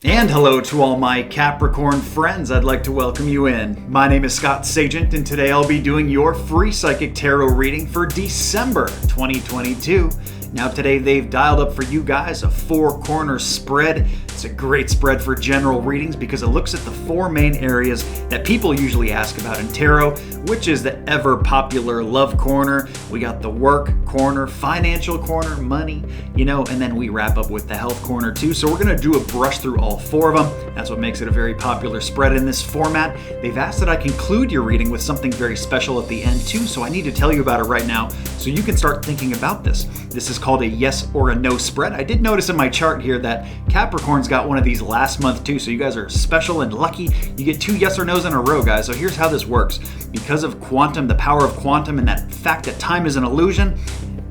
And hello to all my Capricorn friends. I'd like to welcome you in. My name is Scott Sagent, and today I'll be doing your free psychic tarot reading for December 2022. Now today they've dialed up for you guys a 4-corner spread. It's a great spread for general readings because it looks at the 4 main areas that people usually ask about in tarot, which is the ever popular love corner. We got the work corner, financial corner, money, and then we wrap up with the health corner too. So we're going to do a brush through all 4 of them. That's what makes it a very popular spread in this format. They've asked that I conclude your reading with something very special at the end too, so I need to tell you about it right now so you can start thinking about this. This is called a yes or a no spread. I did notice in my chart here that Capricorn's got one of these last month too, so you guys are special and lucky. You get 2 yes or no's in a row, guys. So here's how this works. Because of quantum, the power of quantum, and that fact that time is an illusion,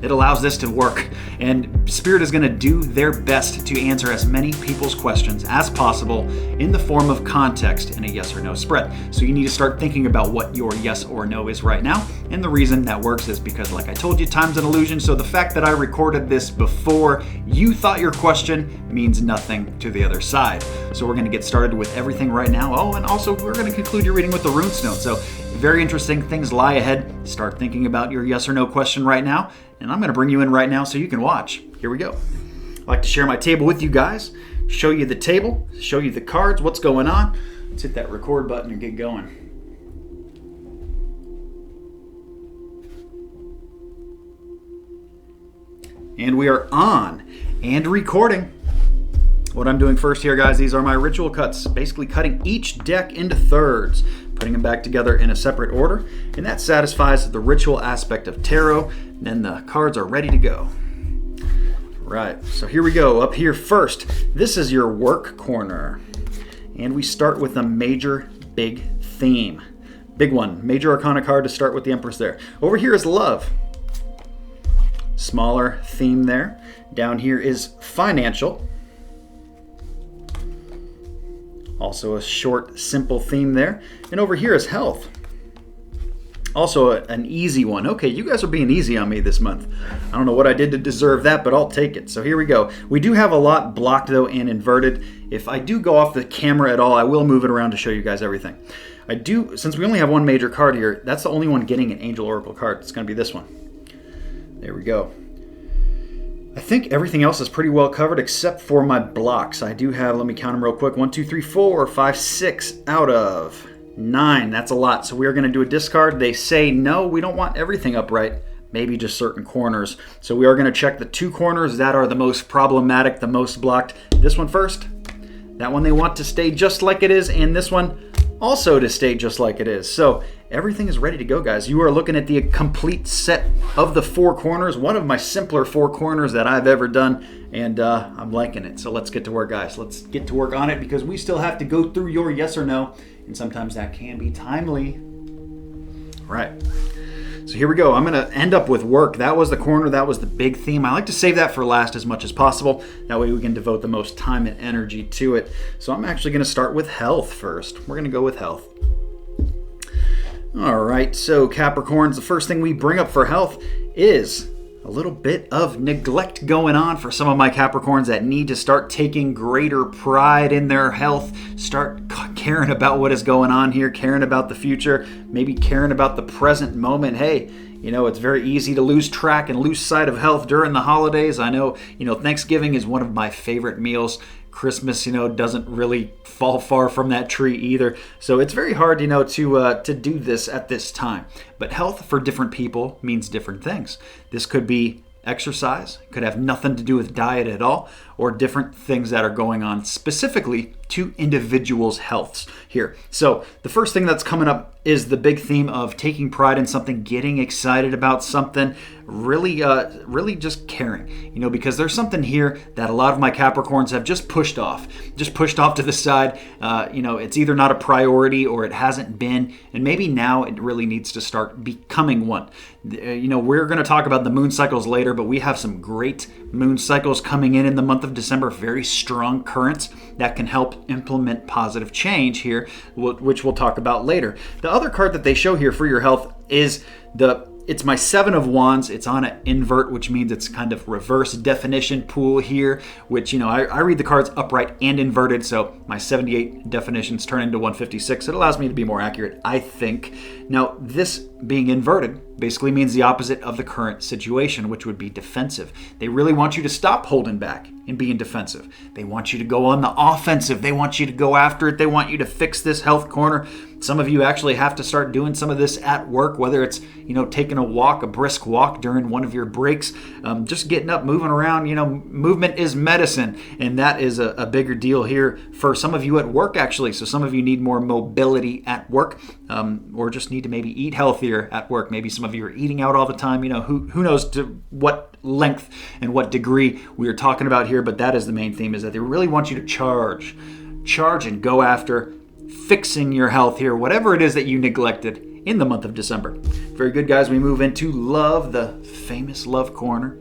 it allows this to work. And Spirit is going to do their best to answer as many people's questions as possible in the form of context in a yes or no spread. So you need to start thinking about what your yes or no is right now. And the reason that works is because, like I told you, time's an illusion. So the fact that I recorded this before you thought your question means nothing to the other side. So we're going to get started with everything right now. Oh, and also we're going to conclude your reading with the runes note. So very interesting things lie ahead. Start thinking about your yes or no question right now. And I'm going to bring you in right now so you can watch. Here we go. I like to share my table with you guys, show you the table, show you the cards, what's going on. Let's hit that record button and get going. And we are on and recording. What I'm doing first here, guys, these are my ritual cuts, basically cutting each deck into thirds, putting them back together in a separate order, and that satisfies the ritual aspect of tarot. Then the cards are ready to go. Right, so here we go. Up here first, this is your work corner, and we start with a major big theme. Big one, major arcana card to start with the Empress there. Over here is love. Smaller theme there. Down here is financial. Also a short, simple theme there. And over here is health. Also an easy one. Okay, you guys are being easy on me this month. I don't know what I did to deserve that, but I'll take it. So here we go. We do have a lot blocked though and inverted. If I do go off the camera at all, I will move it around to show you guys everything. I do, since we only have one major card here, that's the only one getting an Angel Oracle card. It's going to be this one. There we go. I think everything else is pretty well covered except for my blocks. I do have, let me count them real quick, 1, 2, 3, 4, 5, 6 out of 9. That's a lot. So we are going to do a discard. They say no, we don't want everything upright, maybe just certain corners. So we are going to check the 2 corners that are the most problematic, the most blocked. This one first. That one they want to stay just like it is, and this one also to stay just like it is. So everything is ready to go, guys. You are looking at the complete set of the 4 corners, one of my simpler 4 corners that I've ever done, and I'm liking it. So let's get to work, guys. Let's get to work on it because we still have to go through your yes or no, and sometimes that can be timely. All right. So here we go. I'm going to end up with work. That was the corner. That was the big theme. I like to save that for last as much as possible. That way we can devote the most time and energy to it. So I'm actually going to start with health first. We're going to go with health. All right. So Capricorns, the first thing we bring up for health is a little bit of neglect going on for some of my Capricorns that need to start taking greater pride in their health, start caring about what is going on here, caring about the future, maybe caring about the present moment. Hey, it's very easy to lose track and lose sight of health during the holidays. I know, Thanksgiving is one of my favorite meals. Christmas, doesn't really fall far from that tree either. So it's very hard, to do this at this time. But health for different people means different things. This could be exercise, could have nothing to do with diet at all, or different things that are going on specifically to individuals' healths here. So the first thing that's coming up is the big theme of taking pride in something, getting excited about something, really just caring, because there's something here that a lot of my Capricorns have just pushed off to the side. It's either not a priority or it hasn't been, and maybe now it really needs to start becoming one. We're going to talk about the moon cycles later, but we have some great moon cycles coming in the month of December, very strong currents that can help implement positive change here, which we'll talk about later. The other card that they show here for your health is the it's my 7 of Wands. It's on an invert, which means it's kind of reverse definition pool here, which, I read the cards upright and inverted, so my 78 definitions turn into 156. It allows me to be more accurate, I think. Now, this being inverted basically means the opposite of the current situation, which would be defensive. They really want you to stop holding back and being defensive. They want you to go on the offensive. They want you to go after it. They want you to fix this health corner. Some of you actually have to start doing some of this at work, whether it's, taking a brisk walk during one of your breaks, just getting up, moving around. Movement is medicine, and that is a bigger deal here for some of you at work, actually. So some of you need more mobility at work, or just need to maybe eat healthier at work. Maybe some of you are eating out all the time. Who knows to what length and what degree we are talking about here, but that is the main theme, is that they really want you to charge and go after fixing your health here, whatever it is that you neglected in the month of December. Very good, guys. We move into love, the famous love corner.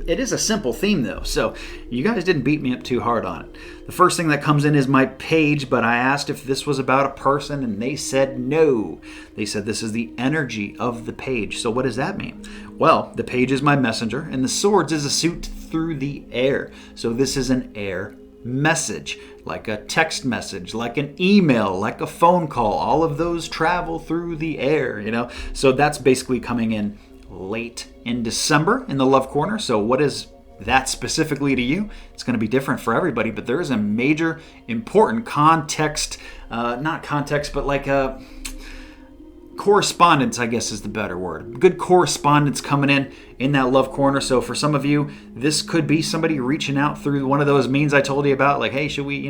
It is a simple theme, though, so you guys didn't beat me up too hard on it. The first thing that comes in is my page, but I asked if this was about a person, and they said no. They said this is the energy of the page. So what does that mean? Well, the page is my messenger, and the swords is a suit through the air. So this is an air message, like a text message, like an email, like a phone call. All of those travel through the air, So that's basically coming in late in December in the love corner. So what is that specifically to you? It's going to be different for everybody, but there is a major important context, not context, but like a correspondence, I guess is the better word. Good correspondence coming in that love corner. So for some of you, this could be somebody reaching out through one of those means I told you about, like, hey, should we,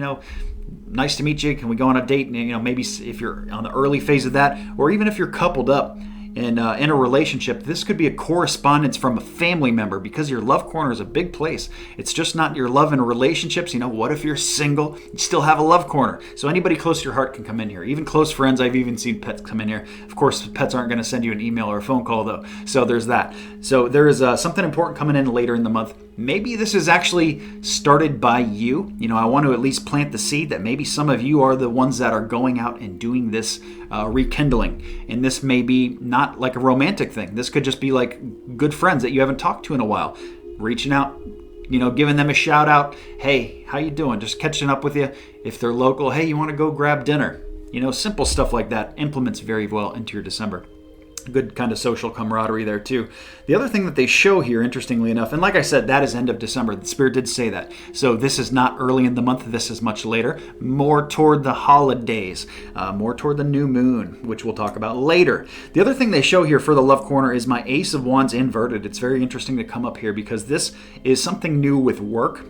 nice to meet you, can we go on a date? And maybe if you're on the early phase of that, or even if you're coupled up in a relationship, this could be a correspondence from a family member, because your love corner is a big place. It's just not your love and relationships. What if you're single? You still have a love corner. So anybody close to your heart can come in here. Even close friends. I've even seen pets come in here. Of course, pets aren't going to send you an email or a phone call, though. So there's that. So there is something important coming in later in the month. Maybe this is actually started by you. I want to at least plant the seed that maybe some of you are the ones that are going out and doing this rekindling. And this may be not like a romantic thing. This could just be like good friends that you haven't talked to in a while. Reaching out, giving them a shout out. Hey, how you doing? Just catching up with you. If they're local, hey, you want to go grab dinner? Simple stuff like that implements very well into your December. Good kind of social camaraderie there too. The other thing that they show here, interestingly enough, and like I said, that is end of December. The Spirit did say that. So this is not early in the month. This is much later, more toward the holidays, more toward the new moon, which we'll talk about later. The other thing they show here for the love corner is my Ace of Wands inverted. It's very interesting to come up here because this is something new with work.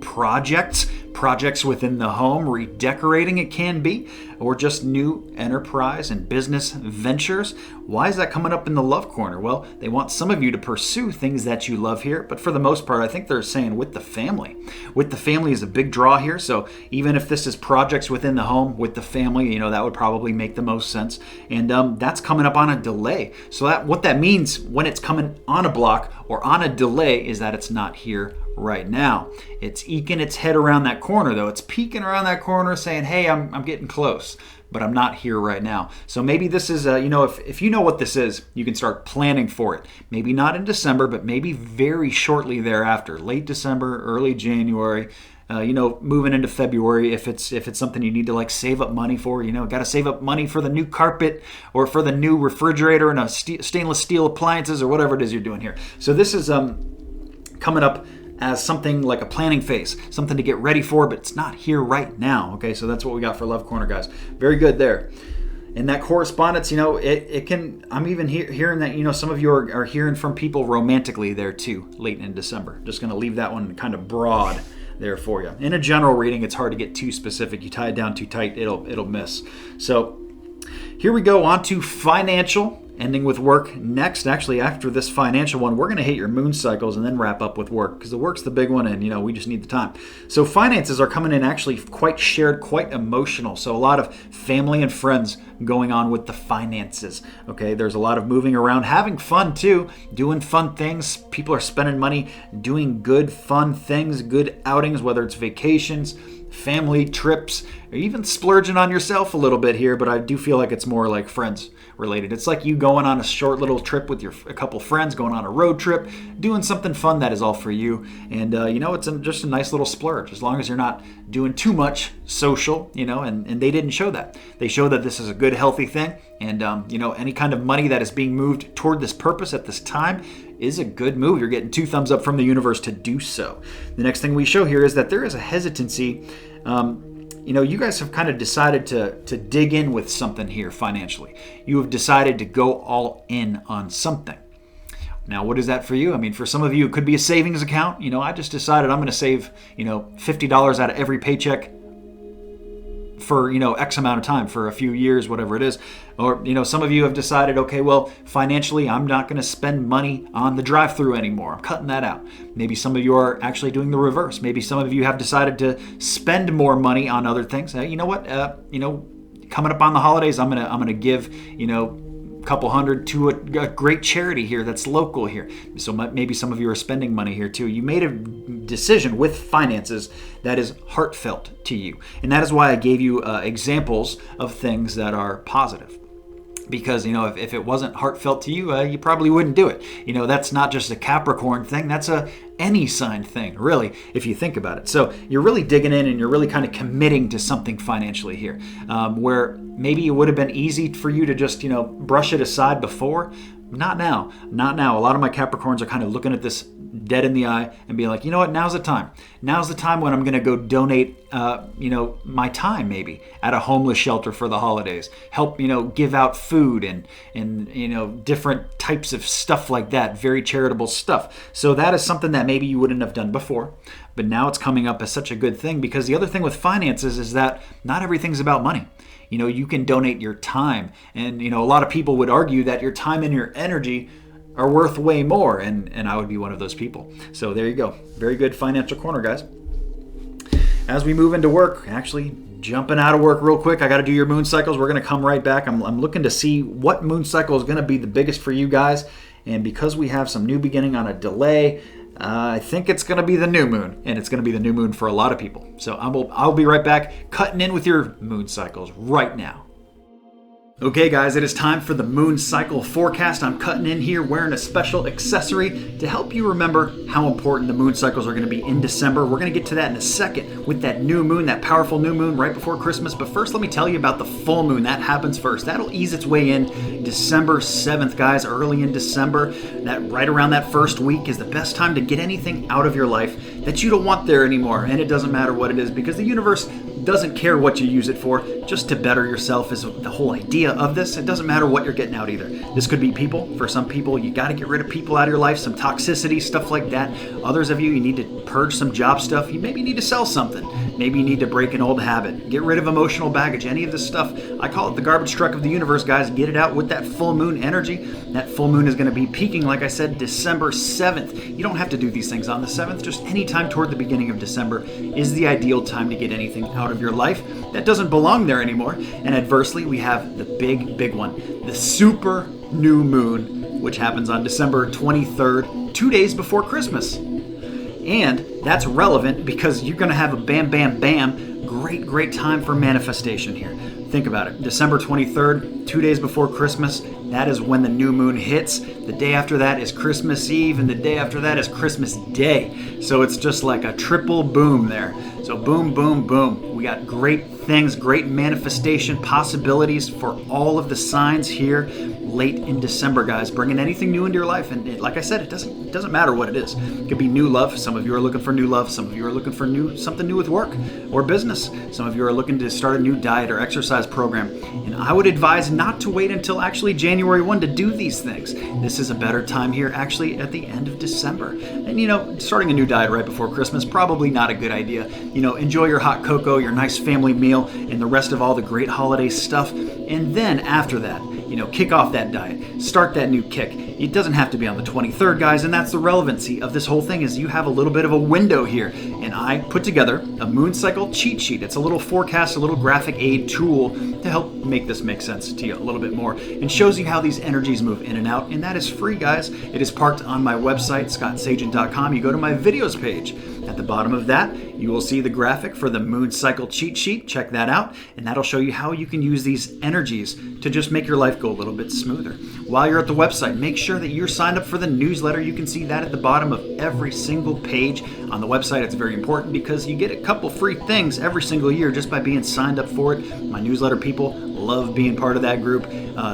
Projects within the home, redecorating it can be, or just new enterprise and business ventures. Why is that coming up in the love corner? Well, they want some of you to pursue things that you love here, but for the most part, I think they're saying with the family. With the family is a big draw here, so even if this is projects within the home, with the family, that would probably make the most sense. And that's coming up on a delay. So what that means when it's coming on a block or on a delay is that it's not here right now. It's eking its head around that corner, though. It's peeking around that corner saying, hey, I'm getting close, but I'm not here right now. So maybe this is, if you know what this is, you can start planning for it. Maybe not in December, but maybe very shortly thereafter, late December, early January, moving into February, if it's something you need to like save up money for, got to save up money for the new carpet or for the new refrigerator and a stainless steel appliances or whatever it is you're doing here. So this is coming up as something like a planning phase, something to get ready for, but it's not here right now. Okay, so that's what we got for Love Corner, guys. Very good there. And that correspondence, it can, I'm even hearing that, some of you are hearing from people romantically there too, late in December. Just going to leave that one kind of broad there for you. In a general reading, it's hard to get too specific. You tie it down too tight, it'll miss. So here we go on to financial. Ending with work next. Actually, after this financial one, we're going to hit your moon cycles and then wrap up with work because the work's the big one and, we just need the time. So finances are coming in actually quite shared, quite emotional. So a lot of family and friends going on with the finances. Okay, there's a lot of moving around, having fun too, doing fun things. People are spending money doing good, fun things, good outings, whether it's vacations, family trips, or even splurging on yourself a little bit here, but I do feel like it's more like friends related. It's like you going on a short little trip with a couple friends, going on a road trip, doing something fun that is all for you. And, it's just a nice little splurge, as long as you're not doing too much social, and they didn't show that. They show that this is a good, healthy thing. And, any kind of money that is being moved toward this purpose at this time is a good move. You're getting 2 thumbs up from the universe to do so. The next thing we show here is that there is a hesitancy. You guys have kind of decided to dig in with something here financially. You have decided to go all in on something. Now, what is that for you? I mean, for some of you, it could be a savings account. I just decided I'm going to save, $50 out of every paycheck for, X amount of time, for a few years, whatever it is. Or, some of you have decided, okay, well, financially, I'm not going to spend money on the drive-through anymore. I'm cutting that out. Maybe some of you are actually doing the reverse. Maybe some of you have decided to spend more money on other things. You know what? Coming up on the holidays, I'm gonna give, couple hundred to a great charity here that's local here. So maybe some of you are spending money here too. You made a decision with finances that is heartfelt to you. And that is why I gave you examples of things that are positive. Because, if it wasn't heartfelt to you, you probably wouldn't do it. That's not just a Capricorn thing. That's any sign thing, really, if you think about it. So you're really digging in and you're really kind of committing to something financially here, where maybe it would have been easy for you to just, brush it aside before. Not now. Not now. A lot of my Capricorns are kind of looking at this dead in the eye and being like, you know what, now's the time. Now's the time when I'm going to go donate, my time maybe at a homeless shelter for the holidays. Help, give out food and different types of stuff like that. Very charitable stuff. So that is something that maybe you wouldn't have done before. But now it's coming up as such a good thing, because the other thing with finances is that not everything's about money. You can donate your time. And, a lot of people would argue that your time and your energy are worth way more. And I would be one of those people. So there you go. Very good financial corner, guys. As we move into work, actually jumping out of work real quick, I got to do your moon cycles. We're going to come right back. I'm looking to see what moon cycle is going to be the biggest for you guys. And because we have some new beginning on a delay, I think it's going to be the new moon, and it's going to be the new moon for a lot of people. So I'll be right back, cutting in with your moon cycles right now. Okay guys, it is time for the moon cycle forecast. I'm cutting in here wearing a special accessory to help you remember how important the moon cycles are going to be in December. We're going to get to that in a second with that new moon, that powerful new moon right before Christmas. But first, let me tell you about the full moon. That happens first. That'll ease its way in December 7th, guys, early in December. That right around that first week is the best time to get anything out of your life that you don't want there anymore. And it doesn't matter what it is, because the universe doesn't care what you use it for. Just to better yourself is the whole idea of this. It doesn't matter what you're getting out either. This could be people. For some people, you got to get rid of people out of your life, some toxicity, stuff like that. Others of you need to purge some job stuff. You maybe need to sell something. Maybe you need to break an old habit. Get rid of emotional baggage. Any of this stuff, I call it the garbage truck of the universe, guys. Get it out with that full moon energy. That full moon is going to be peaking, like I said, December 7th. You don't have to do these things on the 7th. Just any time toward the beginning of December is the ideal time to get anything out of your life that doesn't belong there anymore. And adversely, we have the big one, the super new moon, which happens on December 23rd, 2 days before Christmas. And that's relevant because you're going to have a bam, bam, bam, great time for manifestation here. Think about it. December 23rd, 2 days before Christmas, that is when the new moon hits. The day after that is Christmas Eve, and the day after that is Christmas Day. So it's just like a triple boom there. So boom, boom, boom. We got great things, great manifestation possibilities for all of the signs here late in December, guys. Bringing anything new into your life. And like I said, it doesn't matter what it is. It could be new love. Some of you are looking for new love. Some of you are looking for something new with work or business. Some of you are looking to start a new diet or exercise program. And I would advise not to wait until actually January 1 to do these things. This is a better time here actually at the end of December. And starting a new diet right before Christmas, probably not a good idea. Enjoy your hot cocoa, your nice family meal, and the rest of all the great holiday stuff. And then after that, kick off that diet, start that new kick. It doesn't have to be on the 23rd, guys, and that's the relevancy of this whole thing is you have a little bit of a window here. And I put together a moon cycle cheat sheet. It's a little forecast, a little graphic aid tool to help make this make sense to you a little bit more and shows you how these energies move in and out. And that is free, guys. It is parked on my website, scottsagent.com. You go to my videos page. At the bottom of that, you will see the graphic for the moon cycle cheat sheet. Check that out, and that'll show you how you can use these energies to just make your life go a little bit smoother. While you're at the website, make sure that you're signed up for the newsletter. You can see that at the bottom of every single page on the website. It's very important because you get a couple free things every single year just by being signed up for it. My newsletter people love being part of that group.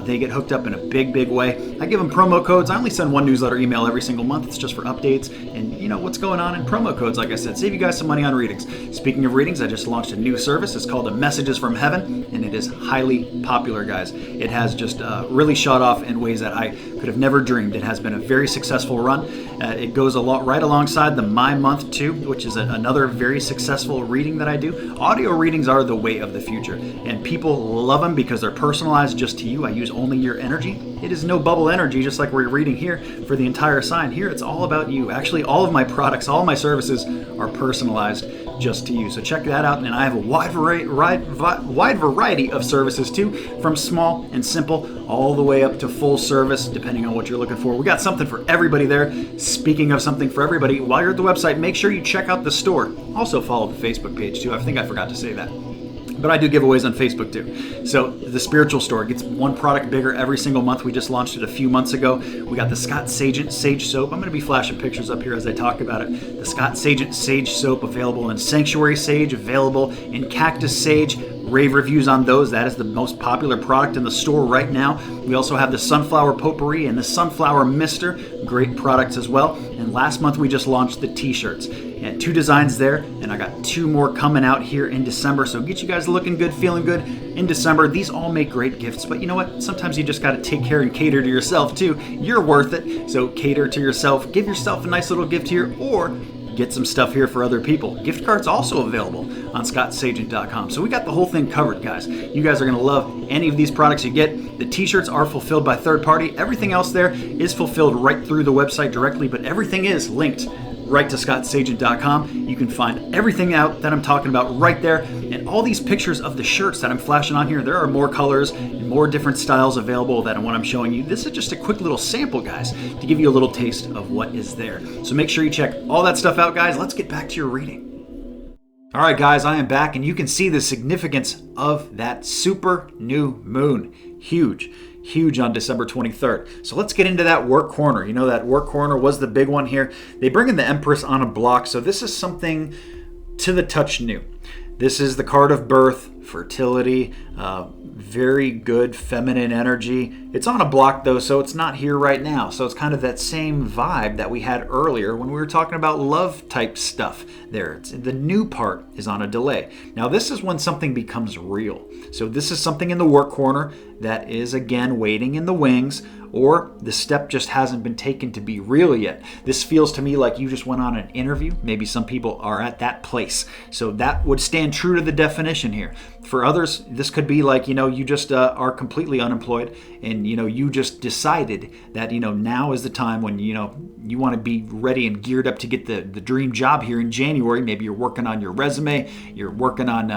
They get hooked up in a big way. I give them promo codes. I only send one newsletter email every single month. It's just for updates and what's going on in promo codes. Like I said, save you guys some money on readings. Speaking of readings, I just launched a new service. It's called Messages from Heaven, and it is highly popular, guys. It has just really shot off in ways that I could have never dreamed. It has been a very successful run. It goes right alongside the My Month 2, which is another very successful reading that I do. Audio readings are the way of the future, and people love them because they're personalized just to you. I use only your energy. It is no bubble energy, just like we're reading here for the entire sign. Here, it's all about you. Actually, all of my products, all of my services are personalized just to you. So check that out. And I have a wide variety of services too, from small and simple all the way up to full service, depending on what you're looking for. We got something for everybody there. Speaking of something for everybody, while you're at the website, make sure you check out the store. Also follow the Facebook page too. I think I forgot to say that. But I do giveaways on Facebook too. So the spiritual store gets one product bigger every single month. We just launched it a few months ago. We got the Scott Sagent Sage Soap. I'm going to be flashing pictures up here as I talk about it. The Scott Sagent Sage Soap available in Sanctuary Sage, available in Cactus Sage. Rave reviews on those. That is the most popular product in the store right now. We also have the Sunflower Potpourri and the Sunflower Mister. Great products as well. And last month we just launched the t-shirts. And 2 designs there, and I got 2 more coming out here in December. So get you guys looking good, feeling good in December. These all make great gifts, but you know what? Sometimes you just got to take care and cater to yourself too. You're worth it. So cater to yourself. Give yourself a nice little gift here, or get some stuff here for other people. Gift cards also available on scottsagent.com. So we got the whole thing covered, guys. You guys are going to love any of these products you get. The t-shirts are fulfilled by third party. Everything else there is fulfilled right through the website directly, but everything is linked right to scottsagent.com. You can find everything out that I'm talking about right there. And all these pictures of the shirts that I'm flashing on here, there are more colors and more different styles available than what I'm showing you. This is just a quick little sample, guys, to give you a little taste of what is there. So make sure you check all that stuff out, guys. Let's get back to your reading. All right, guys, I am back, and you can see the significance of that super new moon. Huge on December 23rd. So let's get into that work corner. You know, that work corner was the big one here. They bring in the Empress on a block, so this is something to the touch new. This is the card of birth, fertility, very good feminine energy. It's on a block though, so it's not here right now. So it's kind of that same vibe that we had earlier when we were talking about love type stuff there. The new part is on a delay. Now this is when something becomes real. So this is something in the work corner that is again waiting in the wings, or the step just hasn't been taken to be real yet. This feels to me like you just went on an interview. Maybe some people are at that place. So that would stand true to the definition here. For others, this could be like, you just are completely unemployed, and, you just decided that, now is the time when, you want to be ready and geared up to get the dream job here in January. Maybe you're working on your resume, you're working on,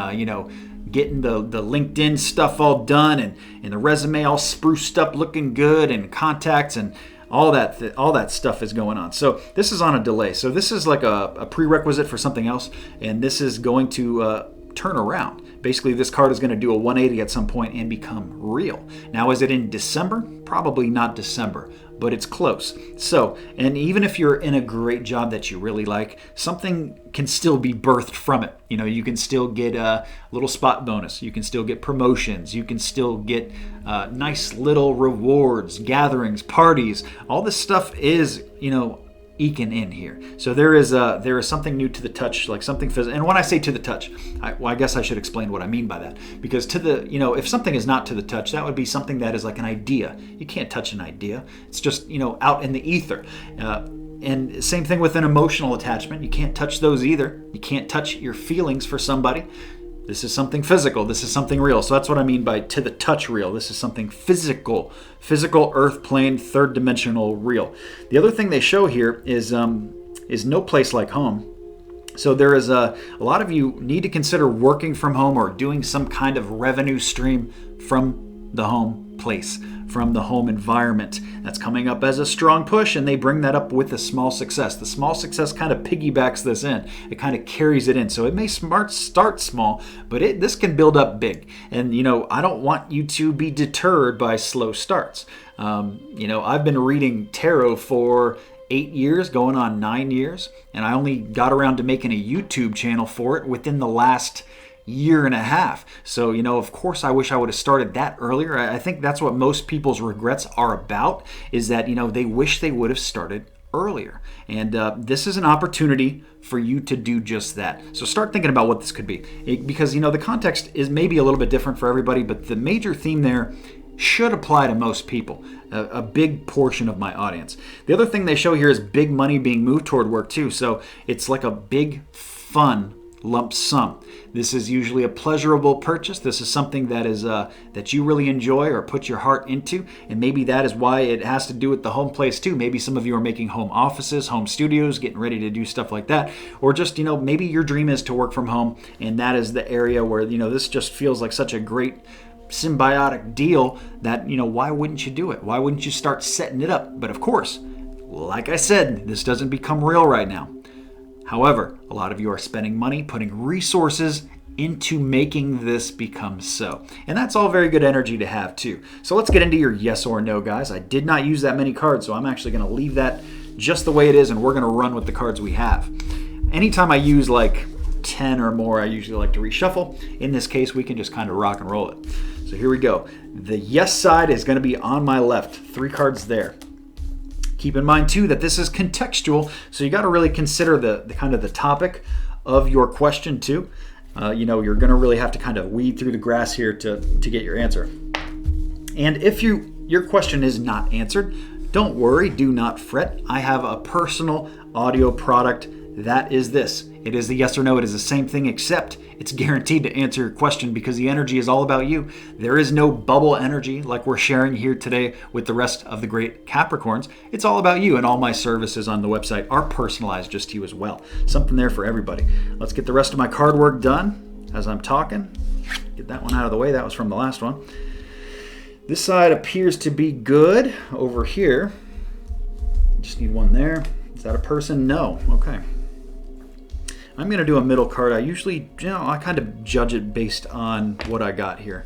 getting the LinkedIn stuff all done and the resume all spruced up, looking good, and contacts and all that stuff is going on. So this is on a delay. So this is like a prerequisite for something else, and this is going to turn around. Basically, this card is going to do a 180 at some point and become real. Now, is it in December? Probably not December, but it's close. So, and even if you're in a great job that you really like, something can still be birthed from it. You can still get a little spot bonus. You can still get promotions. You can still get nice little rewards, gatherings, parties. All this stuff is, eking in here. So there is something new to the touch, like something physical. And when I say to the touch, I guess I should explain what I mean by that. Because if something is not to the touch, that would be something that is like an idea. You can't touch an idea. It's just, out in the ether. And same thing with an emotional attachment. You can't touch those either. You can't touch your feelings for somebody. This is something physical. This is something real. So that's what I mean by to the touch real. This is something physical, earth plane, third dimensional real. The other thing they show here is no place like home. So there is a lot of you need to consider working from home or doing some kind of revenue stream from the home place from the home environment. That's coming up as a strong push, and they bring that up with a small success. The small success kind of piggybacks this in. It kind of carries it in. So it may start small, but this can build up big. And, I don't want you to be deterred by slow starts. I've been reading tarot for 8 years, going on 9 years, and I only got around to making a YouTube channel for it within the last year and a half. So, of course, I wish I would have started that earlier. I think that's what most people's regrets are about, is that, they wish they would have started earlier. And this is an opportunity for you to do just that. So start thinking about what this could be. Because, the context is maybe a little bit different for everybody, but the major theme there should apply to most people, a big portion of my audience. The other thing they show here is big money being moved toward work too. So it's like a big, fun lump sum. This is usually a pleasurable purchase. This is something that is that you really enjoy or put your heart into, and maybe that is why it has to do with the home place too. Maybe some of you are making home offices, home studios, getting ready to do stuff like that, or just maybe your dream is to work from home, and that is the area where this just feels like such a great symbiotic deal that why wouldn't you do it? Why wouldn't you start setting it up? But of course, like I said, this doesn't become real right now. However, a lot of you are spending money, putting resources into making this become so. And that's all very good energy to have too. So let's get into your yes or no, guys. I did not use that many cards, so I'm actually going to leave that just the way it is, and we're going to run with the cards we have. Anytime I use like 10 or more, I usually like to reshuffle. In this case, we can just kind of rock and roll it. So here we go. The yes side is going to be on my left. 3 cards there. Keep in mind too that this is contextual, so you got to really consider the kind of the topic of your question too. You're going to really have to kind of weed through the grass here to get your answer. And if your question is not answered, don't worry, do not fret. I have a personal audio product that is this. It is the yes or no. It is the same thing, except it's guaranteed to answer your question because the energy is all about you. There is no bubble energy like we're sharing here today with the rest of the great Capricorns. It's all about you, and all my services on the website are personalized just to you as well. Something there for everybody. Let's get the rest of my card work done as I'm talking. Get that one out of the way. That was from the last one. This side appears to be good. Over here, just need one there. Is that a person? No. Okay. I'm going to do a middle card. I usually, I kind of judge it based on what I got here.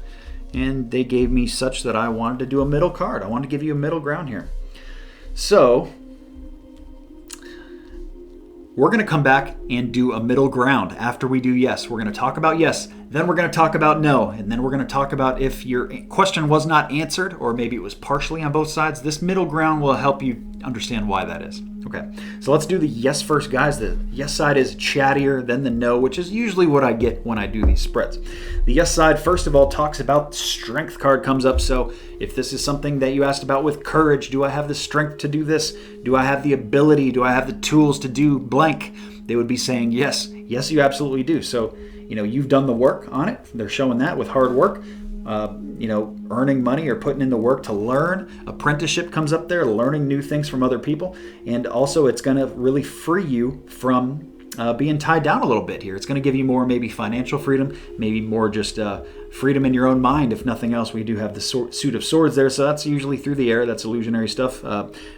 And they gave me such that I wanted to do a middle card. I wanted to give you a middle ground here. So we're going to come back and do a middle ground after we do yes. We're going to talk about yes, then we're going to talk about no, and then we're going to talk about if your question was not answered or maybe it was partially on both sides. This middle ground will help you understand why that is. Okay, so let's do the yes first, guys. The yes side is chattier than the no, which is usually what I get when I do these spreads. The yes side, first of all, talks about strength card comes up. So if this is something that you asked about with courage, do I have the strength to do this? Do I have the ability? Do I have the tools to do blank? They would be saying yes. Yes, you absolutely do. So, you've done the work on it. They're showing that with hard work. Earning money or putting in the work to learn. Apprenticeship comes up there, learning new things from other people. And also it's going to really free you from being tied down a little bit here. It's going to give you more maybe financial freedom, maybe more just freedom in your own mind. If nothing else, we do have the suit of swords there. So that's usually through the air. That's illusionary stuff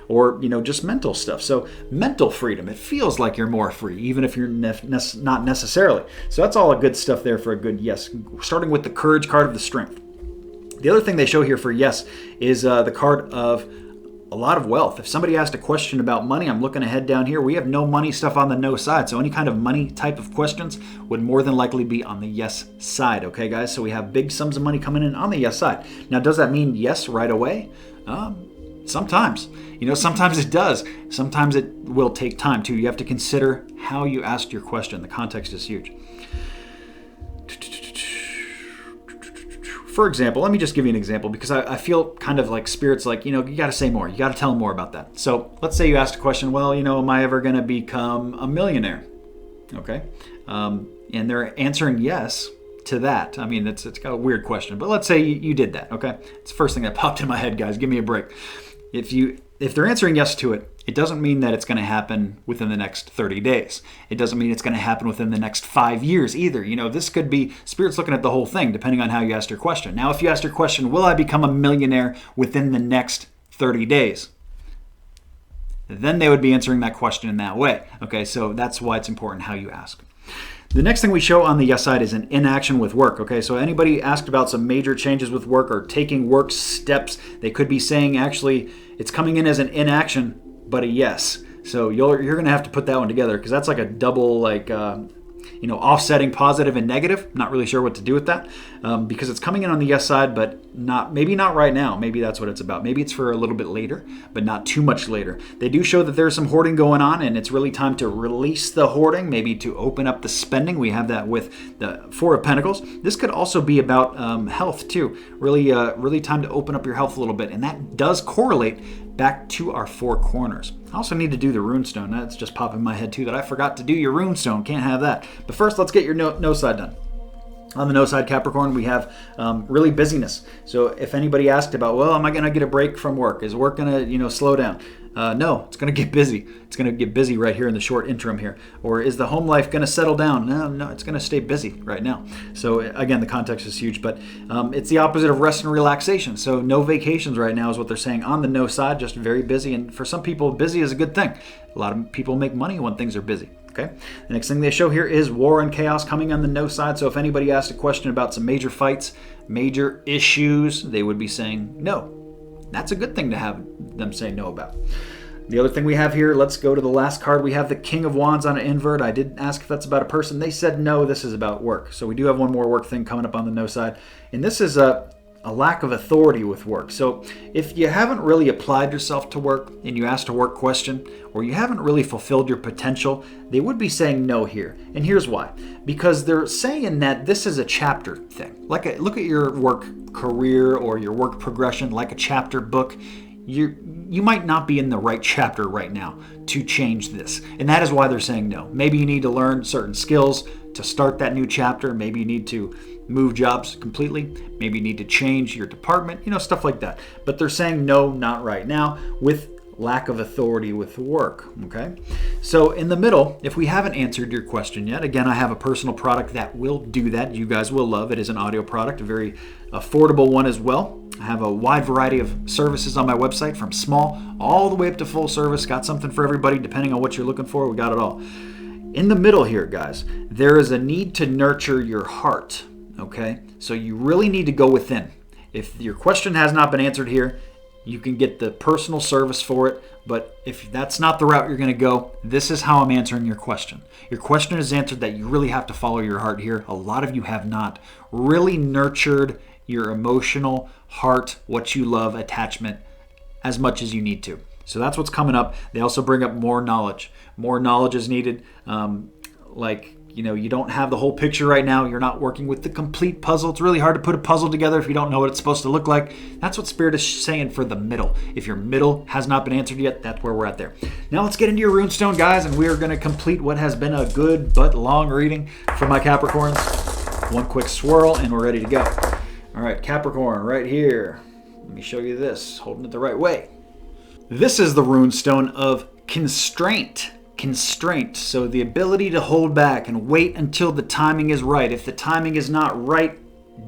or, just mental stuff. So mental freedom, it feels like you're more free, even if you're not necessarily. So that's all a good stuff there for a good yes. Starting with the courage card of the strength. The other thing they show here for yes is the card of a lot of wealth. If somebody asked a question about money, I'm looking ahead down here. We have no money stuff on the no side. So any kind of money type of questions would more than likely be on the yes side. Okay, guys? So we have big sums of money coming in on the yes side. Now, does that mean yes right away? Sometimes. Sometimes it does. Sometimes it will take time too. You have to consider how you asked your question. The context is huge. For example, let me just give you an example because I feel kind of like Spirit's like, you got to say more. You got to tell them more about that. So let's say you asked a question, well, am I ever going to become a millionaire? Okay. And they're answering yes to that. I mean, it's got a weird question, but let's say you did that. Okay. It's the first thing that popped in my head, guys. Give me a break. If they're answering yes to it, It doesn't mean that it's going to happen within the next 30 days. It doesn't mean it's going to happen within the next 5 years either. This could be Spirit's looking at the whole thing depending on how you asked your question. Now, if you asked your question, will I become a millionaire within the next 30 days? Then they would be answering that question in that way. Okay, so that's why it's important how you ask. The next thing we show on the yes side is an inaction with work. Okay, so anybody asked about some major changes with work or taking work steps, they could be saying actually it's coming in as an inaction, but a yes. So you're going to have to put that one together because that's like a double offsetting positive and negative. Not really sure what to do with that because it's coming in on the yes side, but maybe not right now. Maybe that's what it's about. Maybe it's for a little bit later, but not too much later. They do show that there's some hoarding going on, and it's really time to release the hoarding, maybe to open up the spending. We have that with the Four of Pentacles. This could also be about health too. Really time to open up your health a little bit, and that does correlate back to our four corners. I also need to do the runestone. That's just popping in my head too that I forgot to do your runestone. Can't have that. But first, let's get your no side done. On the no side, Capricorn, we have really busyness. So if anybody asked about, well, am I going to get a break from work? Is work going to slow down? No, it's going to get busy. It's going to get busy right here in the short interim here. Or is the home life going to settle down? No, it's going to stay busy right now. So again, the context is huge, but it's the opposite of rest and relaxation. So no vacations right now is what they're saying on the no side, just very busy. And for some people, busy is a good thing. A lot of people make money when things are busy. Okay. The next thing they show here is war and chaos coming on the no side. So if anybody asked a question about some major fights, major issues, they would be saying no. That's a good thing to have them say no about. The other thing we have here, let's go to the last card. We have the King of Wands on an invert. I did ask if that's about a person. They said no, this is about work. So we do have one more work thing coming up on the no side. And this is a lack of authority with work. So if you haven't really applied yourself to work and you asked a work question, or you haven't really fulfilled your potential, they would be saying no here. And here's why. Because they're saying that this is a chapter thing. Look at your work career or your work progression like a chapter book. You might not be in the right chapter right now to change this. And that is why they're saying no. Maybe you need to learn certain skills to start that new chapter. Maybe you need to move jobs completely. Maybe you need to change your department, stuff like that. But they're saying no, not right now, with lack of authority with work, okay? So in the middle, if we haven't answered your question yet, again, I have a personal product that will do that. You guys will love it. It is an audio product, a very affordable one as well. I have a wide variety of services on my website, from small all the way up to full service. Got something for everybody depending on what you're looking for. We got it all. In the middle here, guys, there is a need to nurture your heart, okay? So you really need to go within. If your question has not been answered here, you can get the personal service for it, but if that's not the route you're going to go, this is how I'm answering your question. Your question is answered that you really have to follow your heart here. A lot of you have not really nurtured your emotional heart, what you love, attachment, as much as you need to. So that's what's coming up. They also bring up more knowledge. More knowledge is needed. You don't have the whole picture right now. You're not working with the complete puzzle. It's really hard to put a puzzle together if you don't know what it's supposed to look like. That's what Spirit is saying for the middle. If your middle has not been answered yet, that's where we're at there. Now let's get into your runestone, guys, and we are going to complete what has been a good but long reading for my Capricorns. One quick swirl, and we're ready to go. All right, Capricorn, right here. Let me show you this, holding it the right way. This is the runestone of constraint. Constraint, so the ability to hold back and wait until the timing is right. If the timing is not right,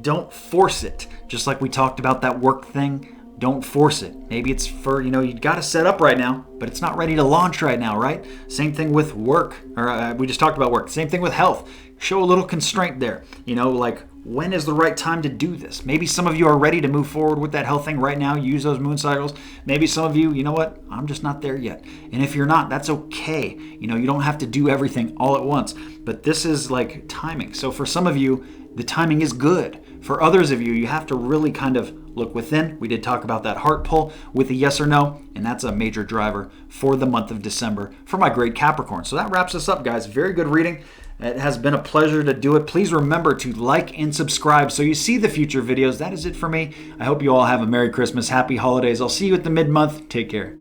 don't force it. Just like we talked about that work thing, don't force it. Maybe it's for, you got to set up right now, but it's not ready to launch right now, right? Same thing with work, or we just talked about work. Same thing with health. Show a little constraint there, like when is the right time to do this? Maybe some of you are ready to move forward with that health thing right now. Use those moon cycles. Maybe some of you, what? I'm just not there yet. And if you're not, that's okay. You don't have to do everything all at once. But this is like timing. So for some of you, the timing is good. For others of you, you have to really kind of look within. We did talk about that heart pull with a yes or no, and that's a major driver for the month of December for my great Capricorn. So that wraps us up, guys. Very good reading. It has been a pleasure to do it. Please remember to like and subscribe so you see the future videos. That is it for me. I hope you all have a Merry Christmas, Happy Holidays. I'll see you at the mid-month. Take care.